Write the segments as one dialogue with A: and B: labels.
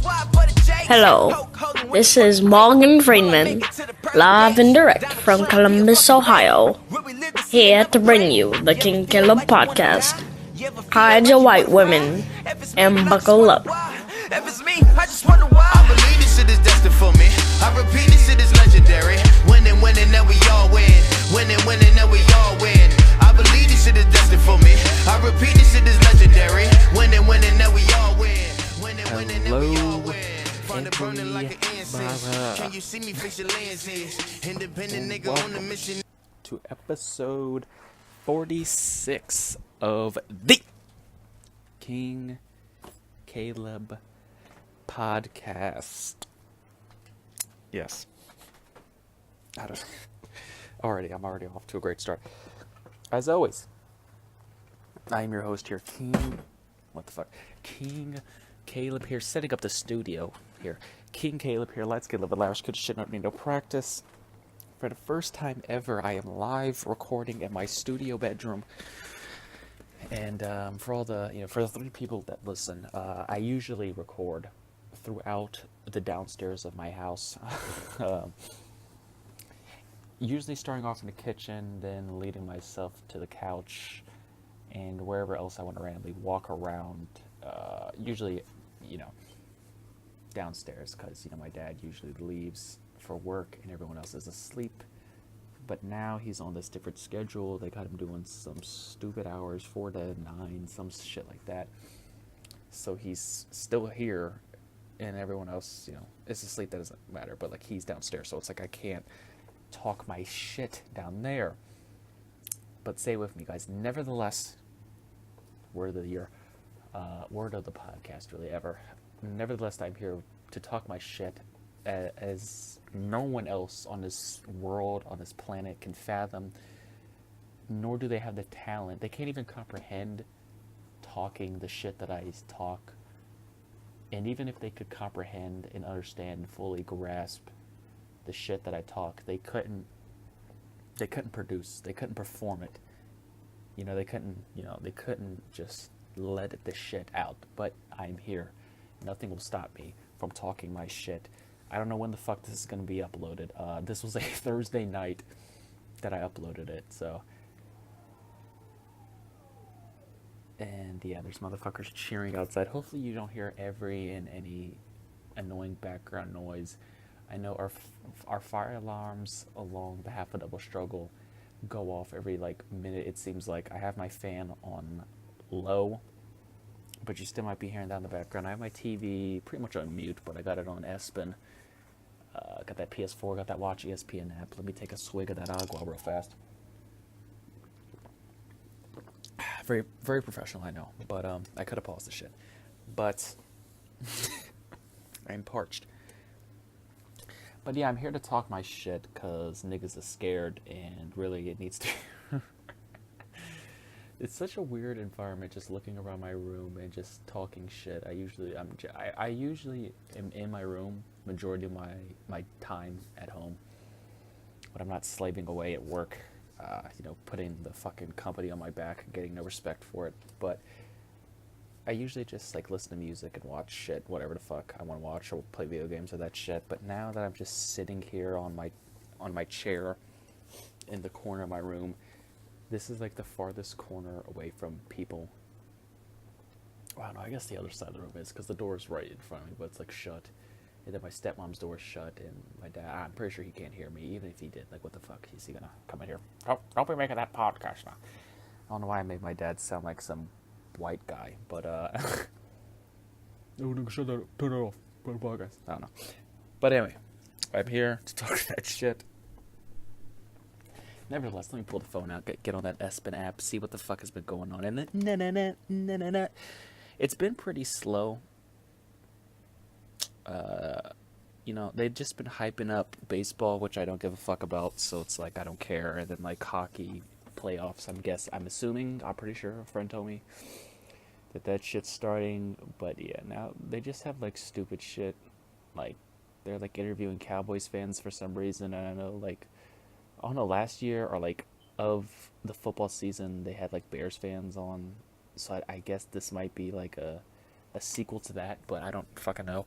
A: Hello, this is Morgan Freeman, live and direct from Columbus, Ohio, here to bring you the King Kaleb podcast. Hide your white women and buckle up.
B: If it's me, I just wonder why. I believe this shit is destined for me. I repeat, this shit is legendary. Winning, then we all win. Winning, then we all win. I believe this shit is destined for me. I repeat, this shit is legendary. Winning, then we all win. Winning, then we all win. Find it burning like an incense. Can you see me fix your lenses? Independent nigga on the mission.
C: To episode 46 of the King Kaleb podcast. Yes. I'm already off to a great start. As always, I am your host here, King Kaleb here, setting up the studio here. King Kaleb here, let's get a little bit loud, good shit, not need no practice. For the first time ever, I am live recording in my studio bedroom. And for the 3 people that listen, I usually record throughout the downstairs of my house. Usually starting off in the kitchen, then leading myself to the couch, and wherever else I want to randomly walk around. Usually, downstairs, because my dad usually leaves for work and everyone else is asleep. But now he's on this different schedule. They got him doing some stupid hours, 4 to 9, some shit like that. So he's still here, and everyone else, is asleep. That doesn't matter. But he's downstairs, so it's I can't talk my shit down there. But stay with me, guys. Nevertheless, word of the year, word of the podcast, really ever. Nevertheless, I'm here to talk my shit as no one else on this world, on this planet can fathom, nor do they have the talent. They can't even comprehend talking the shit that I talk. And even if they could comprehend and understand and fully grasp the shit that I talk, they couldn't produce, they couldn't perform it. They couldn't just let the shit out. But I'm here. Nothing will stop me from talking my shit. I don't know when the fuck this is going to be uploaded. This was a Thursday night that I uploaded it, so. And yeah, there's motherfuckers cheering outside. Hopefully you don't hear every and any annoying background noise. I know our fire alarms along the Half a Double Struggle go off every minute. It seems like I have my fan on low, but you still might be hearing that in the background. I have my TV pretty much on mute, but I got it on Espen. Got that PS4, got that Watch ESPN app. Let me take a swig of that agua real fast. Very, very professional, I know, but I could have paused the shit. But I'm parched. But yeah, I'm here to talk my shit because niggas are scared, and really it needs to. It's such a weird environment just looking around my room and just talking shit. I usually am in my room majority of my time at home, but I'm not slaving away at work, putting the fucking company on my back and getting no respect for it. But I usually just listen to music and watch shit, whatever the fuck I want to watch, or play video games or that shit. But now that I'm just sitting here on my chair in the corner of my room, this is the farthest corner away from people. Well, no, I guess the other side of the room is, because the door is right in front of me, but it's shut. And then my stepmom's door is shut, and my dad, I'm pretty sure he can't hear me, even if he did. What the fuck is he gonna come in here? Oh, don't be making that podcast now. I don't know why I made my dad sound like some white guy, but no, shut that up, turn it off, put a podcast. I don't know. But anyway, I'm here to talk that shit. Nevertheless, let me pull the phone out, get on that Espen app, see what the fuck has been going on. And then, it's been pretty slow. They've just been hyping up baseball, which I don't give a fuck about, so it's I don't care. And then hockey playoffs, I'm assuming, I'm pretty sure a friend told me that shit's starting. But yeah, now they just have stupid shit. They're interviewing Cowboys fans for some reason. And I don't know, last year or of the football season, they had Bears fans on. So I guess this might be a sequel to that, but I don't fucking know.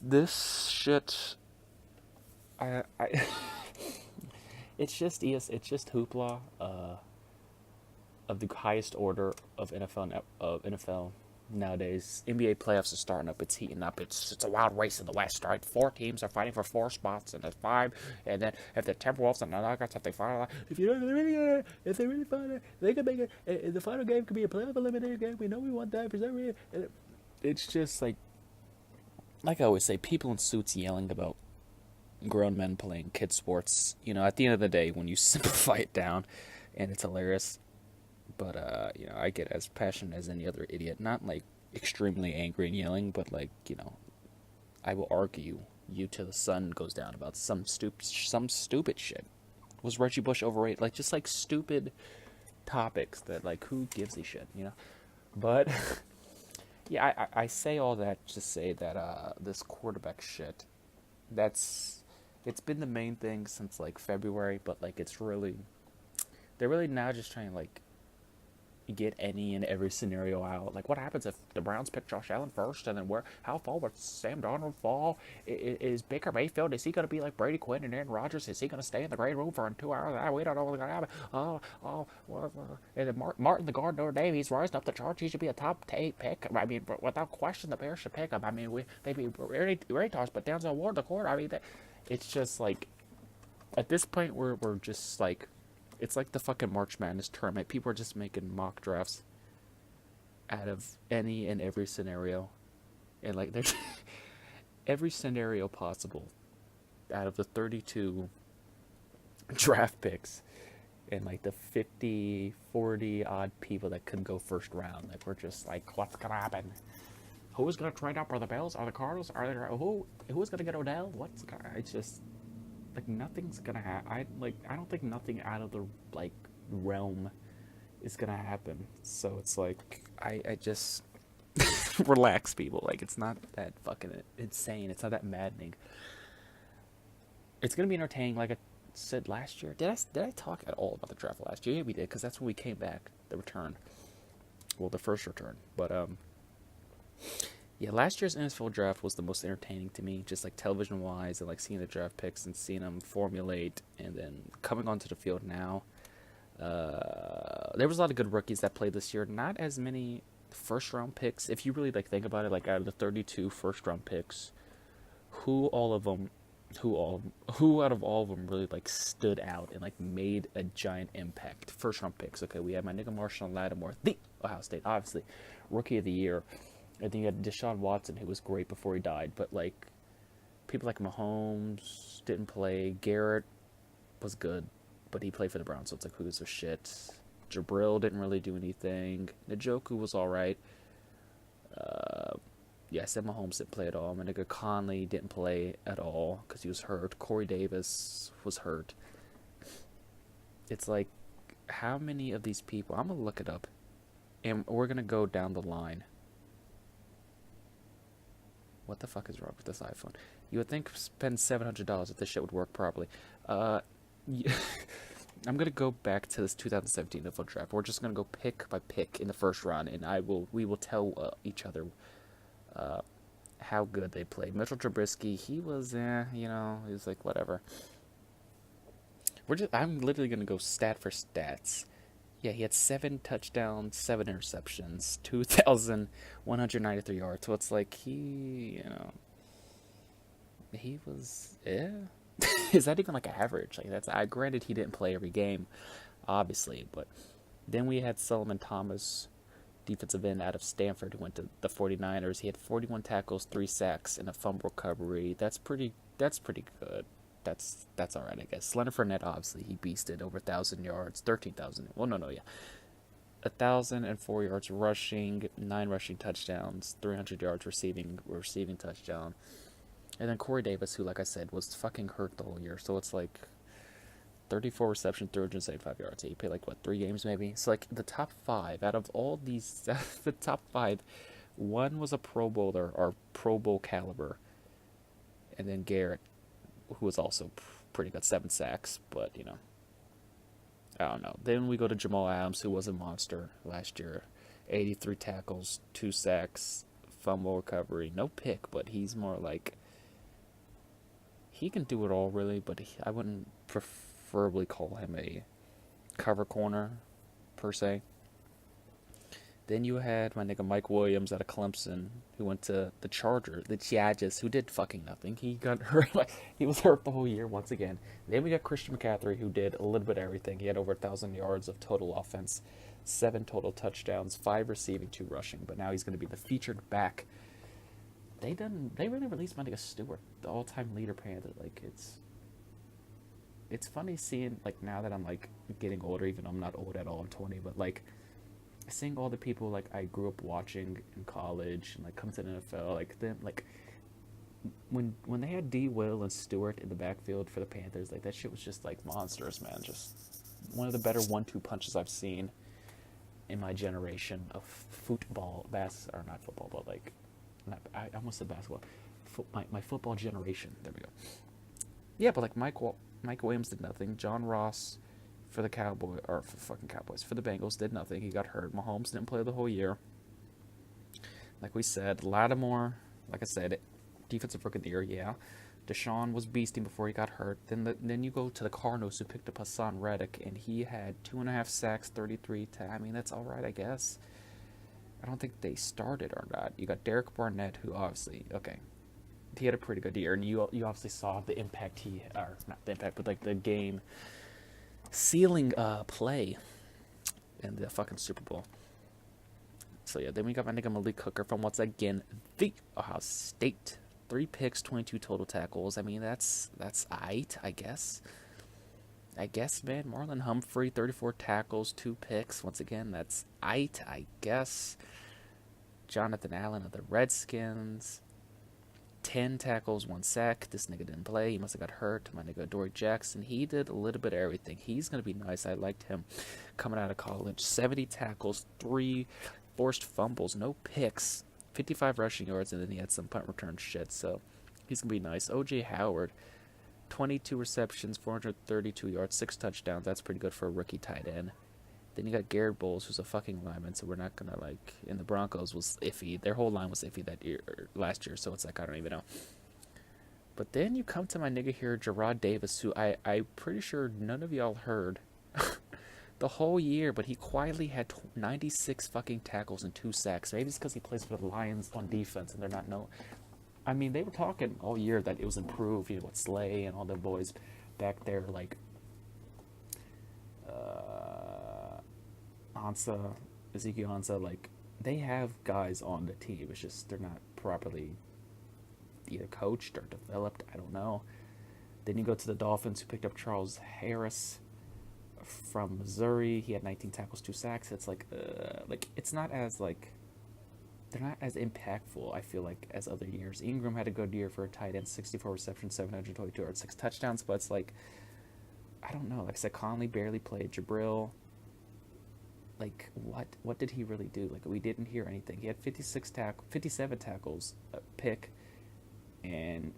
C: This shit, I it's just Hoopla, of the highest order of NFL nowadays. NBA playoffs are starting up. It's heating up. It's a wild race in the West, right? 4 teams are fighting for 4 spots, and there's 5. And then if the Timberwolves and the Nuggets, if they find if they really find it, they can make it. And the final game could be a playoff eliminator game. We know we want that for some reason. It's just like I always say, people in suits yelling about grown men playing kid sports. You know, at the end of the day, when you simplify it down, and it's hilarious. But, you know, I get as passionate as any other idiot. Not, like, extremely angry and yelling, but, like, you know, I will argue you till the sun goes down about some stupid shit. Was Reggie Bush overrated? Like, just, like, stupid topics that, like, who gives a shit, you know? But, yeah, I say all that to say that, this quarterback shit, it's been the main thing since, like, February, but, like, they're really now just trying to, like, get any and every scenario out. Like, what happens if the Browns pick Josh Allen first, and then how far would Sam Darnold fall? Is Baker Mayfield, is he going to be like Brady Quinn and Aaron Rodgers? Is he going to stay in the green room for 2 hours? We don't know what's going to happen. And then Martin the Guard Notre Dame, he's rising up the charts. He should be a top 8 pick. I mean, without question, the Bears should pick him. I mean, they'd be ready toss, but Denzel Ward, the court. I mean, it's just like, at this point, we're just like, it's like the fucking March Madness tournament. People are just making mock drafts out of any and every scenario. And, like, there's every scenario possible out of the 32 draft picks and, like, the 50, 40 odd people that couldn't go first round. Like, we're just like, what's going to happen? Who's going to trade up? Are the Bills? Are the Cardinals? Who's going to get Odell? It's just, like, nothing's gonna happen. I don't think nothing out of the, like, realm is gonna happen. So it's like, I just relax, people. Like, it's not that fucking insane. It's not that maddening. It's gonna be entertaining. Like I said last year. Did I talk at all about the draft last year? Yeah, we did, because that's when we came back. The return. Well, the first return. But yeah, last year's NFL draft was the most entertaining to me, just like television-wise, and like seeing the draft picks and seeing them formulate, and then coming onto the field now. There was a lot of good rookies that played this year. Not as many first-round picks. If you really like think about it, like out of the 32 first-round picks, who out of all of them really like stood out and like made a giant impact? First-round picks. Okay, we had my nigga Marshall Lattimore, the Ohio State, obviously, rookie of the year. I think you had Deshaun Watson, who was great before he died. But, like, people like Mahomes didn't play. Garrett was good, but he played for the Browns, so it's like, who gives a shit? Jabril didn't really do anything. Njoku was all right. Yeah, I said Mahomes didn't play at all. My nigga Conley didn't play at all because he was hurt. Corey Davis was hurt. It's like, how many of these people? I'm going to look it up, and we're going to go down the line. What the fuck is wrong with this iPhone? You would think spend $700 if this shit would work properly. Yeah. I'm gonna go back to this 2017 NFL draft. We're just gonna go pick by pick in the first round, and we will tell each other how good they played. Mitchell Trubisky, he was, he was like whatever. I'm literally gonna go stat for stats. Yeah, he had 7 touchdowns, 7 interceptions, 2,193 yards. So it's like he was, is that even like average? Like, that's, granted he didn't play every game, obviously, but then we had Solomon Thomas, defensive end out of Stanford, who went to the 49ers. He had 41 tackles, 3 sacks, and a fumble recovery. That's pretty good. That's all right, I guess. Leonard Fournette, obviously, he beasted over 1,000 yards, 13,000. Well, no, yeah. 1,004 yards rushing, 9 rushing touchdowns, 300 yards receiving touchdown. And then Corey Davis, who, like I said, was fucking hurt the whole year. So it's like 34 receptions, 375 yards. He played like, 3 games maybe? So, like, the top 5, out of all these, the top 5, one was a Pro Bowler, or Pro Bowl caliber. And then Garrett, who was also pretty good, 7 sacks, but, I don't know. Then we go to Jamal Adams, who was a monster last year. 83 tackles, 2 sacks, fumble recovery, no pick, but he's more like, he can do it all really, but I wouldn't preferably call him a cover corner per se. Then you had my nigga Mike Williams out of Clemson, who went to the Chargers, who did fucking nothing. He got hurt, he was hurt the whole year once again. Then we got Christian McCaffrey, who did a little bit of everything. He had over 1,000 yards of total offense, 7 total touchdowns, 5 receiving, 2 rushing. But now he's going to be the featured back. They really released my nigga Stewart, the all-time leader Panther. Like, it's funny seeing, like, now that I'm like getting older, even though I'm not old at all, I'm 20, but like seeing all the people like I grew up watching in college and like come to the NFL, like them, like when they had D. Will and Stewart in the backfield for the Panthers, like that shit was just like monstrous, man. Just one of the better 1-2 punches I've seen in my generation of football, or not football, but like, I almost said basketball. My football generation. There we go. Yeah, but like Mike Williams did nothing. John Ross for the Cowboys, for the Bengals, did nothing. He got hurt. Mahomes didn't play the whole year. Like we said, Lattimore, like I said, defensive rookie of the year, yeah. Deshaun was beasting before he got hurt. Then you go to the Cardinals, who picked up Hassan Reddick, and he had 2.5 sacks, 33. I mean, that's all right, I guess. I don't think they started or not. You got Derek Barnett, who obviously, okay, he had a pretty good year, and you obviously saw the impact not the impact, but like the game sealing play in the fucking Super Bowl. So yeah, then we got my nigga Malik Hooker from, once again, the Ohio State. 3 picks, 22 total tackles. I mean, that's aight, I guess. Man. Marlon Humphrey, 34 tackles, 2 picks. Once again, that's aight, I guess. Jonathan Allen of the Redskins, 10 tackles, 1 sack. This nigga didn't play. He must have got hurt. My nigga Dory Jackson, he did a little bit of everything. He's going to be nice. I liked him coming out of college. 70 tackles, 3 forced fumbles, no picks, 55 rushing yards, and then he had some punt return shit. So he's going to be nice. O.J. Howard, 22 receptions, 432 yards, 6 touchdowns. That's pretty good for a rookie tight end. Then you got Garrett Bowles, who's a fucking lineman, so we're not going to, like, and the Broncos was iffy. Their whole line was iffy last year, so it's like, I don't even know. But then you come to my nigga here, Gerard Davis, who I'm pretty sure none of y'all heard the whole year, but he quietly had 96 fucking tackles and 2 sacks. Maybe it's because he plays for the Lions on defense, and they're not known. I mean, they were talking all year that it was improved, you know, with Slay and all the boys back there, like Ezekiel Ansah, like, they have guys on the team. It's just they're not properly either coached or developed. I don't know. Then you go to the Dolphins, who picked up Charles Harris from Missouri. He had 19 tackles, 2 sacks. It's like it's not as, like, they're not as impactful, I feel like, as other years. Ingram had a good year for a tight end, 64 receptions, 722 yards, 6 touchdowns, but it's like, I don't know. Like I said, Conley barely played. Jabril, like, what did he really do? Like, we didn't hear anything. He had 57 tackles, a pick, and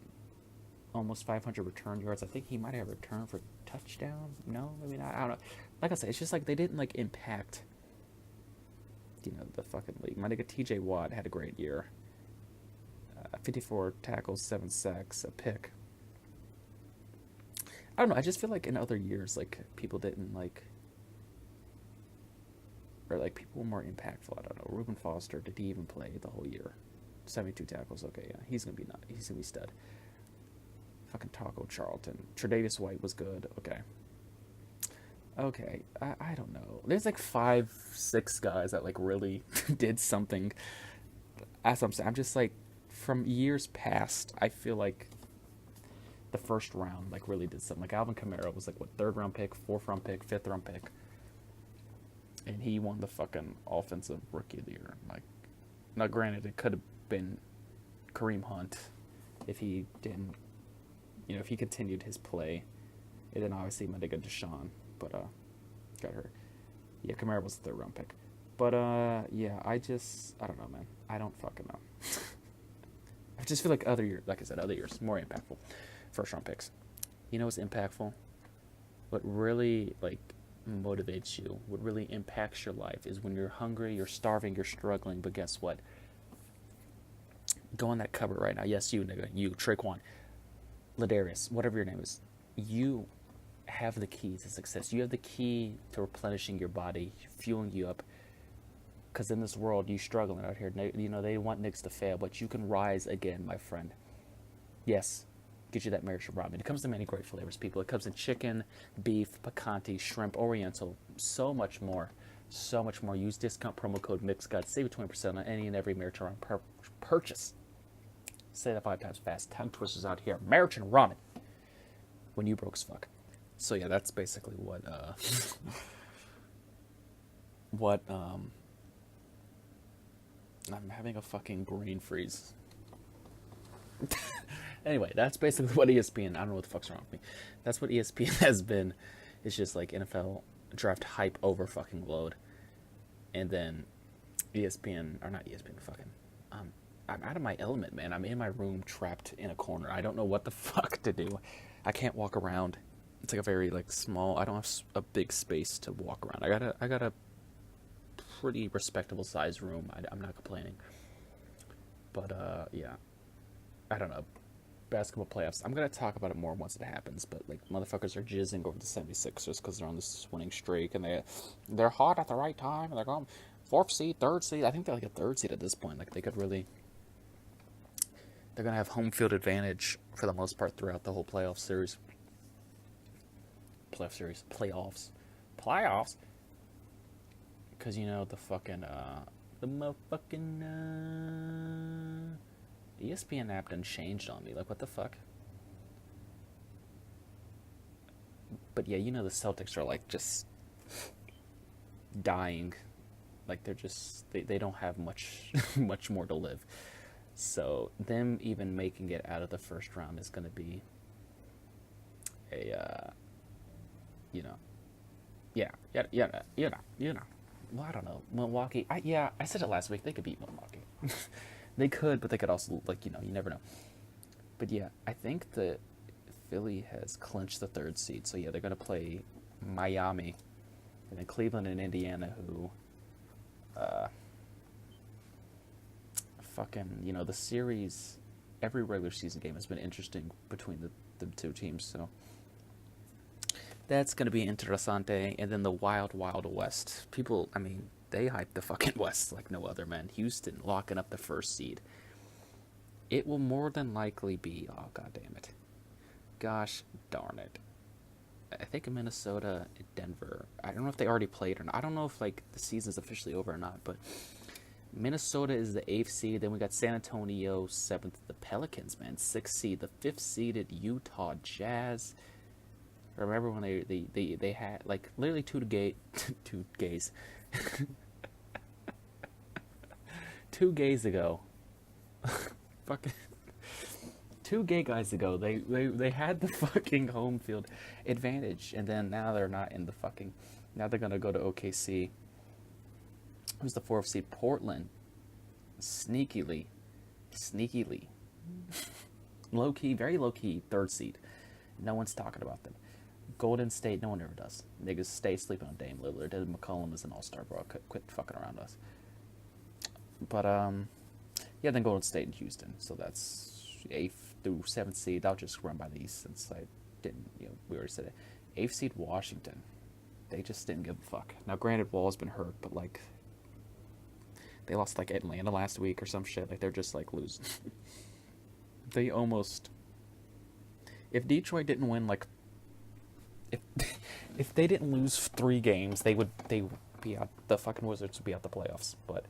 C: almost 500 return yards. I think he might have returned for touchdown. No, I mean, I don't know. Like I said, it's just like they didn't, like, impact, you know, the fucking league. My nigga TJ Watt had a great year. 54 tackles, 7 sacks, a pick. I don't know. I just feel like in other years, like, people didn't, like, or, like, people were more impactful. I don't know. Reuben Foster, did he even play the whole year? 72 tackles. Okay, yeah. He's going to be stud. Fucking Taco Charlton. Tre'Davious White was good. Okay, I don't know. There's like 5-6 guys that, like, really did something. As I'm saying, I'm just like, from years past, I feel like the first round, like, really did something. Like, Alvin Kamara was like, what, 3rd round pick, 4th round pick, 5th round pick, and he won the fucking offensive rookie of the year. Like, now granted, it could have been Kareem Hunt if he didn't, you know, if he continued his play. And then obviously my nigga Deshaun, but got hurt. Yeah, Kamara was the 3rd round pick. But yeah, I don't know, man. I don't fucking know. I just feel like other years, more impactful 1st round picks. You know what's impactful? What really, like, motivates you, what really impacts your life, is when you're hungry, you're starving, you're struggling. But guess what? Go in that cupboard right now. Yes, you, nigga. You, Traquan, Ladarius, whatever your name is. You have the key to success. You have the key to replenishing your body, fueling you up. Because in this world, you struggling out here. You know, they want niggas to fail, but you can rise again, my friend. Yes, get you that marriage ramen. It comes in many great flavors, people. It comes in chicken, beef, picante, shrimp, oriental, so much more. So much more. Use discount promo code MIXGUT. Save you 20% on any and every marriage ramen purchase. Say that 5 times fast. Tongue twisters out here. Marriage and ramen. When you broke as fuck. So yeah, that's basically what I'm having a fucking brain freeze. Anyway, that's basically what ESPN, I don't know what the fuck's wrong with me. That's what ESPN has been. It's just like NFL draft hype over fucking load. And then ESPN, or not ESPN, fucking, I'm out of my element, man. I'm in my room trapped in a corner. I don't know what the fuck to do. I can't walk around. It's like a very like small, I don't have a big space to walk around. I got a pretty respectable size room. I'm not complaining. But yeah, I don't know. Basketball playoffs. I'm gonna talk about it more once it happens. But like motherfuckers are jizzing over the 76ers because they're on this winning streak and they're hot at the right time. They're going 4th seed, 3rd seed. I think they're like a 3rd seed at this point. Like they could really. They're gonna have home field advantage for the most part throughout the whole playoff series. Playoffs. Because, you know, the motherfucking, ESPN app done changed on me. Like, what the fuck? But, yeah, you know the Celtics are, like, just dying. Like, they're just, they don't have much more to live. So, them even making it out of the first round is going to be a, you know. Yeah. Well, I don't know. Milwaukee, I said it last week. They could beat Milwaukee. They could, but they could also, like, you know, you never know. But, yeah, I think that Philly has clinched the 3rd seed. So, yeah, they're going to play Miami. And then Cleveland and Indiana, who, fucking, you know, the series, every regular season game has been interesting between the two teams. So, that's going to be interessante. And then the Wild West. People, I mean, they hype the fucking West like no other, man. Houston locking up the 1st seed. It will more than likely be, oh, god damn it. Gosh darn it. I think in Minnesota, Denver. I don't know if they already played or not. I don't know if, like, the season's officially over or not, but Minnesota is the 8th seed. Then we got San Antonio, 7th. The Pelicans, man, 6th seed. The 5th seeded Utah Jazz. Remember when they had, like, literally two gays. 2 gays ago. Fucking 2 gay guys ago, they had the fucking home field advantage, and then now they're not in the fucking. Now they're gonna go to OKC. Who's the 4th seed? Portland. Sneakily, low key, very low key 3rd seed. No one's talking about them. Golden State, no one ever does. Niggas stay sleeping on Dame Lillard. David McCollum is an all-star, bro. Quit fucking around us. But yeah, then Golden State and Houston. So that's 8th through 7th seed. I'll just run by these since I didn't, you know, we already said it. 8th seed Washington. They just didn't give a fuck. Now, granted, Wall's been hurt, but, like, they lost, like, Atlanta last week or some shit. Like, they're just, like, losing. They almost... If Detroit didn't win, like... If they didn't lose 3 games, they would be out... The fucking Wizards would be out the playoffs. But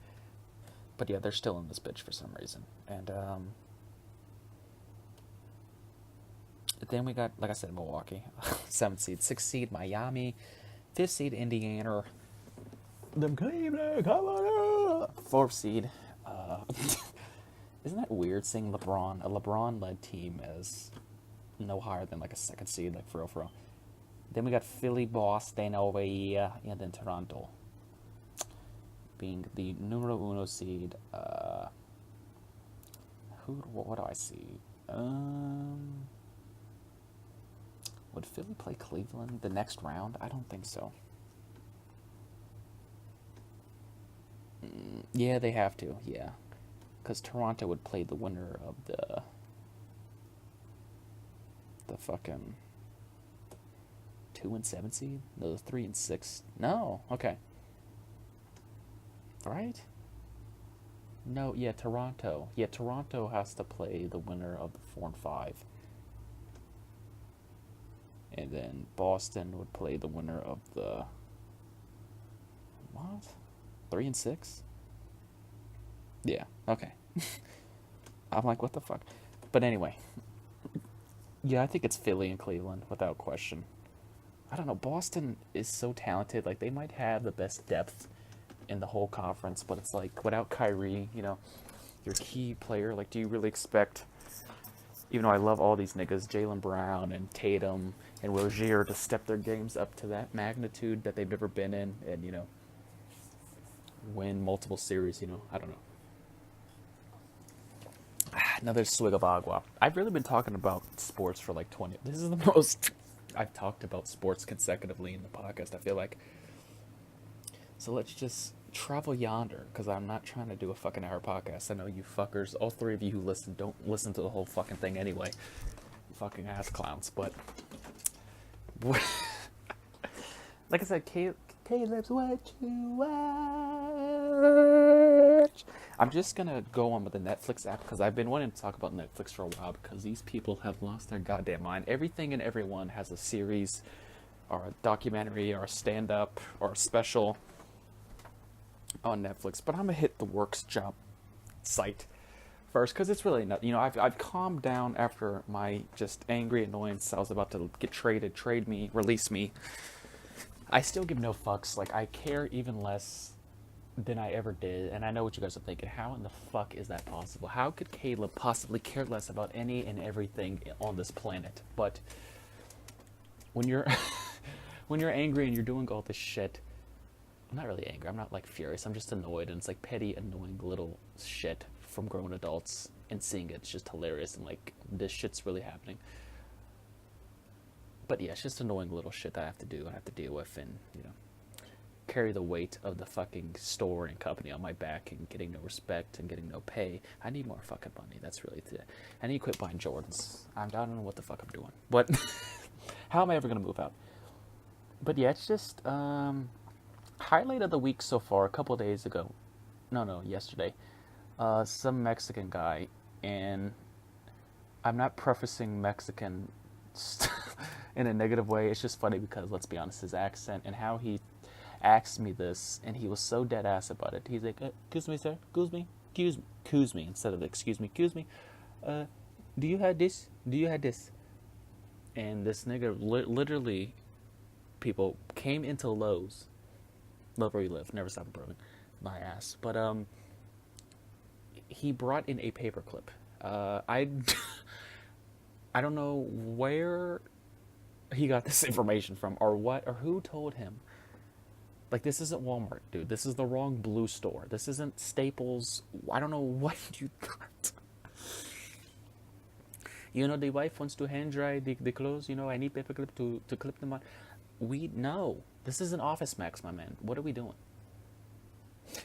C: yeah, they're still in this bitch for some reason. And, then we got, like I said, Milwaukee. 7th seed. 6th seed, Miami. 5th seed, Indiana. Them Cleveland, come on up. 4th seed. Isn't that weird seeing a LeBron-led team as no higher than like a 2nd seed, like for real. Then we got Philly, Boston over here, and then Toronto being the numero uno seed. What do I see? Would Philly play Cleveland the next round? I don't think so. Yeah, they have to. Yeah, because Toronto would play the winner of the fucking 2 and 7 seed. No, the 3 and 6. No, okay, right. No, yeah, Toronto. Yeah, Toronto has to play the winner of the 4 and 5, and then Boston would play the winner of the what? 3 and 6. Yeah. Okay. I'm like, what the fuck? But anyway, yeah, I think it's Philly and Cleveland without question. I don't know. Boston is so talented. Like, they might have the best depth in the whole conference, but it's like without Kyrie, your key player. Like, do you really expect? Even though I love all these niggas, Jaylen Brown and Tatum and Rozier, to step their games up to that magnitude that they've never been in, and win multiple series. I don't know. Another swig of agua. I've really been talking about sports for like 20. This is the most I've talked about sports consecutively in the podcast, I feel like. So let's just travel yonder, because I'm not trying to do a fucking hour podcast. I know you fuckers, all three of you who listen, don't listen to the whole fucking thing anyway. Fucking ass clowns. But like I said, Caleb's what you watch. I'm just gonna go on with the Netflix app, because I've been wanting to talk about Netflix for a while, because these people have lost their goddamn mind. Everything and everyone has a series or a documentary or a stand-up or a special on Netflix. But I'm gonna hit the Works job site first, because it's really not, I've calmed down after my just angry annoyance. I was about to get traded, trade me, release me. I still give no fucks. Like, I care even less than I ever did. And I know what you guys are thinking. How in the fuck is that possible? How could Kaleb possibly care less about any and everything on this planet? But when you're when you're angry and you're doing all this shit, I'm not really angry. I'm not like furious. I'm just annoyed, and it's like petty, annoying little shit from grown adults, and seeing it's just hilarious, and like, this shit's really happening. But yeah, it's just annoying little shit that I have to do, I have to deal with, and carry the weight of the fucking store and company on my back, and getting no respect and getting no pay. I need more fucking money. That's really it. I need to quit buying Jordans. I don't know what the fuck I'm doing. But how am I ever gonna move out? But yeah, it's just highlight of the week so far. A couple of days ago, no, yesterday, some Mexican guy, and I'm not prefacing Mexican in a negative way. It's just funny because, let's be honest, his accent and how he asked me this, and he was so dead ass about it. He's like, "Excuse me, sir. Excuse me," instead of "excuse me, excuse me. Do you have this? Do you have this?" And this nigga literally, people came into Lowe's. Love where you live. Never stop improving. My ass. But he brought in a paperclip. I don't know where he got this information from, or what, or who told him. Like, this isn't Walmart, dude. This is the wrong blue store. This isn't Staples. I don't know what you got. The wife wants to hand dry the clothes. I need paperclip to clip them on. No. This is an Office Max, my man. What are we doing?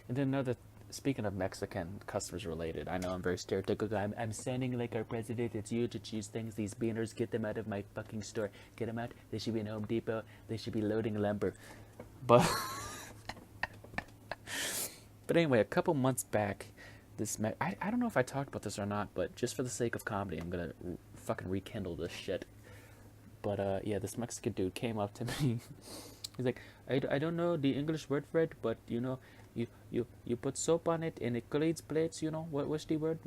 C: And then speaking of Mexican customers related, I know I'm very stereotypical. I'm sounding like our president. It's you to choose things. These beaners, get them out of my fucking store. Get them out. They should be in Home Depot. They should be loading lumber. But anyway, a couple months back, I don't know if I talked about this or not, but just for the sake of comedy, I'm gonna fucking rekindle this shit. But yeah, this Mexican dude came up to me. He's like, I don't know the English word for it, but you put soap on it and it cleans plates. What's the word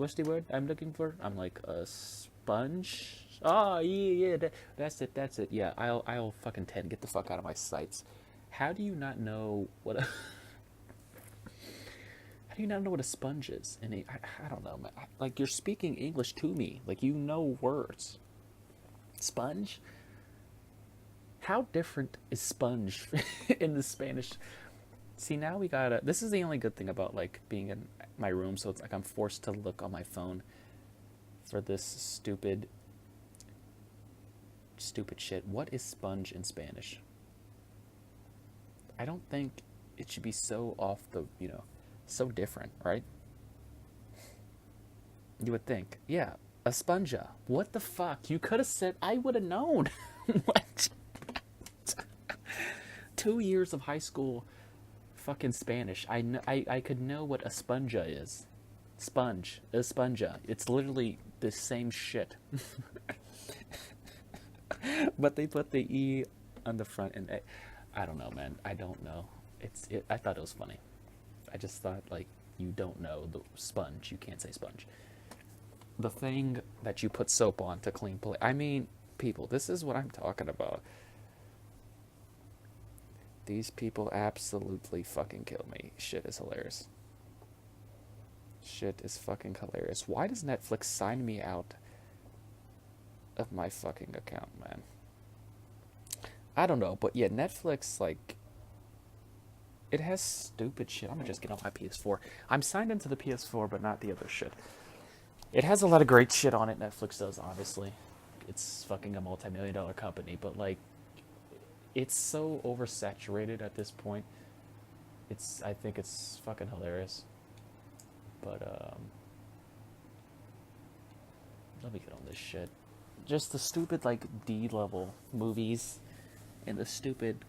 C: I'm looking for? I'm like, a sponge. Oh yeah, that's it. Yeah, I'll fucking 10. Get the fuck out of my sights. How do you not know what a sponge is? And I don't know, man. Like, you're speaking English to me. Like, words. Sponge? How different is sponge in the Spanish? See, now we gotta... This is the only good thing about, like, being in my room, so it's like I'm forced to look on my phone for this stupid shit. What is sponge in Spanish? I don't think it should be so off the, So different, right? You would think, yeah, a sponja. What the fuck? You could have said, I would have known. What? 2 years of high school fucking Spanish. I could know what a sponja is. Sponge. A sponja. It's literally the same shit. But they put the E on the front, and I don't know, man. I don't know. I thought it was funny. I just thought, like, you don't know the sponge. You can't say sponge. The thing that you put soap on to clean plate. I mean, people, this is what I'm talking about. These people absolutely fucking kill me. Shit is hilarious. Shit is fucking hilarious. Why does Netflix sign me out of my fucking account, man? I don't know, but yeah, Netflix, like, it has stupid shit. I'm gonna just get on my PS4. I'm signed into the PS4, but not the other shit. It has a lot of great shit on it. Netflix does, obviously. It's fucking a multi-million-dollar company, but, like, it's so oversaturated at this point. I think it's fucking hilarious. But, let me get on this shit. Just the stupid, like, D-level movies and the stupid...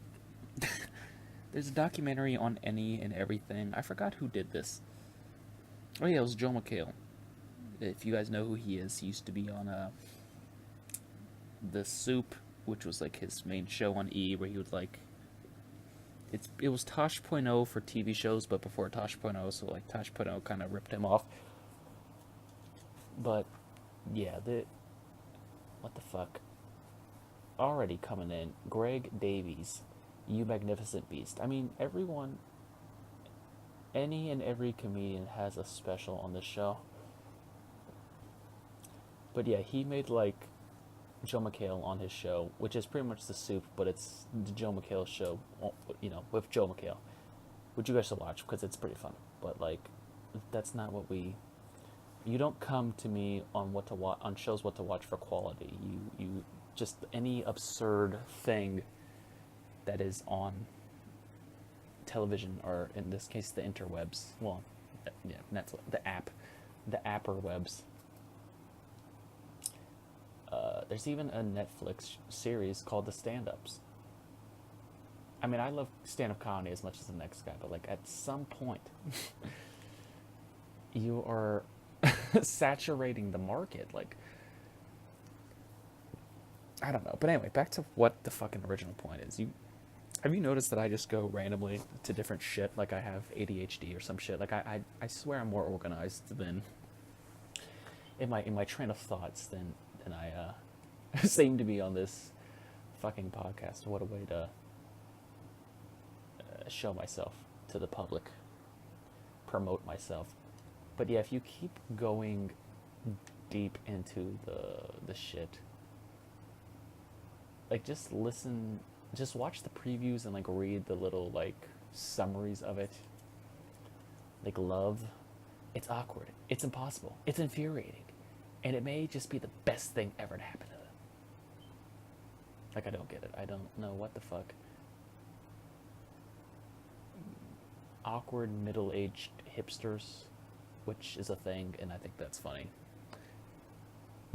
C: There's a documentary on any and everything. I forgot who did this. Oh yeah, it was Joe McHale. If you guys know who he is, he used to be on The Soup, which was like his main show on E, where he would like... It was Tosh.0 for TV shows, but before Tosh.0, so like Tosh.0 kind of ripped him off. But, yeah, what the fuck? Already coming in, Greg Davies, You Magnificent Beast. I mean, any and every comedian has a special on this show. But yeah, he made like Joe McHale on his show, which is pretty much The Soup, but it's the Joe McHale show, you know, with Joe McHale, which you guys should watch because it's pretty fun. But like, that's not what you don't come to me on what to watch on shows, what to watch for quality. You just any absurd thing that is on television, or in this case the interwebs. Well, yeah, Netflix, the apperwebs. There's even a Netflix series called The Stand-Ups. I mean, I love stand-up comedy as much as the next guy, but like at some point, you are saturating the market. Like, I don't know. But anyway, back to what the fucking original point is. Have you noticed that I just go randomly to different shit? Like I have ADHD or some shit. Like I swear I'm more organized than in my train of thoughts than I seem to be on this fucking podcast. What a way to show myself to the public, promote myself. But yeah, if you keep going deep into the shit, like just listen, just watch the previews and like read the little like summaries of it. Like love, it's awkward, it's impossible, it's infuriating, and it may just be the best thing ever to happen to them. Like I don't get it. I don't know what the fuck. Awkward middle-aged hipsters, which is a thing, and I think that's funny.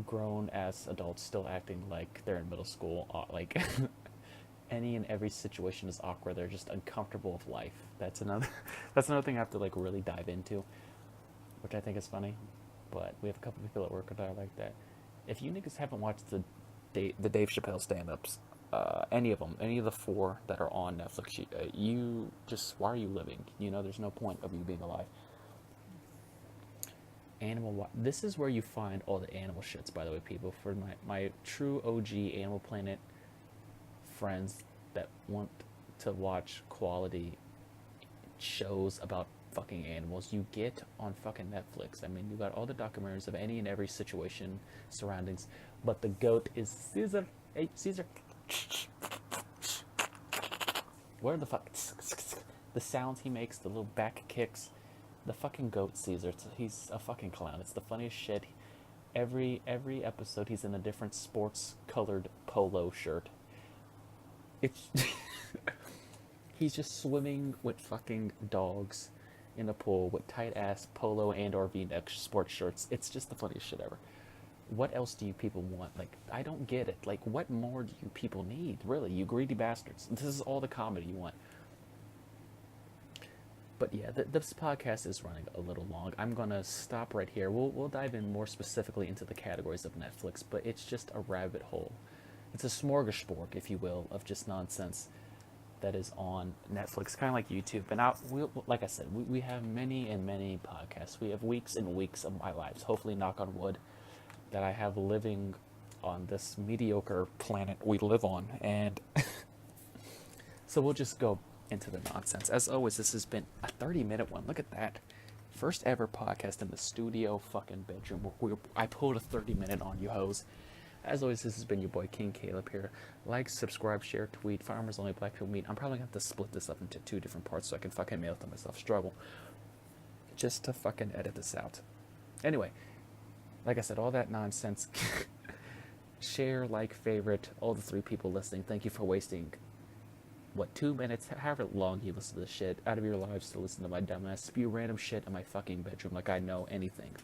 C: Grown-ass adults still acting like they're in middle school, like any and every situation is awkward. They're just uncomfortable with life. That's another thing I have to like really dive into, which I think is funny. But we have a couple people at work that are like that. If you niggas haven't watched the Dave Chappelle stand-ups, any of them, any of the 4 that are on Netflix, you just, why are you living? You know, there's no point of you being alive. This is where you find all the animal shits, by the way, people. For my true OG Animal Planet friends that want to watch quality shows about fucking animals, you get on fucking Netflix. I mean, you got all the documentaries of any and every situation, surroundings, but the goat is Caesar. Hey, Caesar. Where the fuck? The sounds he makes, the little back kicks. The fucking goat Caesar. He's a fucking clown. It's the funniest shit. Every episode he's in a different sports colored polo shirt. It's he's just swimming with fucking dogs in the pool with tight ass polo and or V-neck sports shirts. It's just the funniest shit ever. What else do you people want? Like, I don't get it. Like, what more do you people need? Really, you greedy bastards. This is all the comedy you want. But yeah, this podcast is running a little long. I'm gonna stop right here. We'll dive in more specifically into the categories of Netflix, but it's just a rabbit hole. It's a smorgasbord, if you will, of just nonsense that is on Netflix, kind of like YouTube. And like I said, we have many and many podcasts. We have weeks and weeks of my lives, hopefully, knock on wood, that I have living on this mediocre planet we live on. And so we'll just go into the nonsense. As always, this has been a 30-minute one. Look at that. First ever podcast in the studio fucking bedroom. I pulled a 30-minute on you hoes. As always, this has been your boy King Kaleb here. Like, subscribe, share, tweet. Farmers Only Black People Meet. I'm probably going to have to split this up into 2 different parts so I can fucking mail it to myself. Struggle. Just to fucking edit this out. Anyway, like I said, all that nonsense. Share, like, favorite, all the 3 people listening. Thank you for wasting, 2 minutes, however long you listen to this shit, out of your lives to listen to my dumbass spew random shit in my fucking bedroom like I know anything.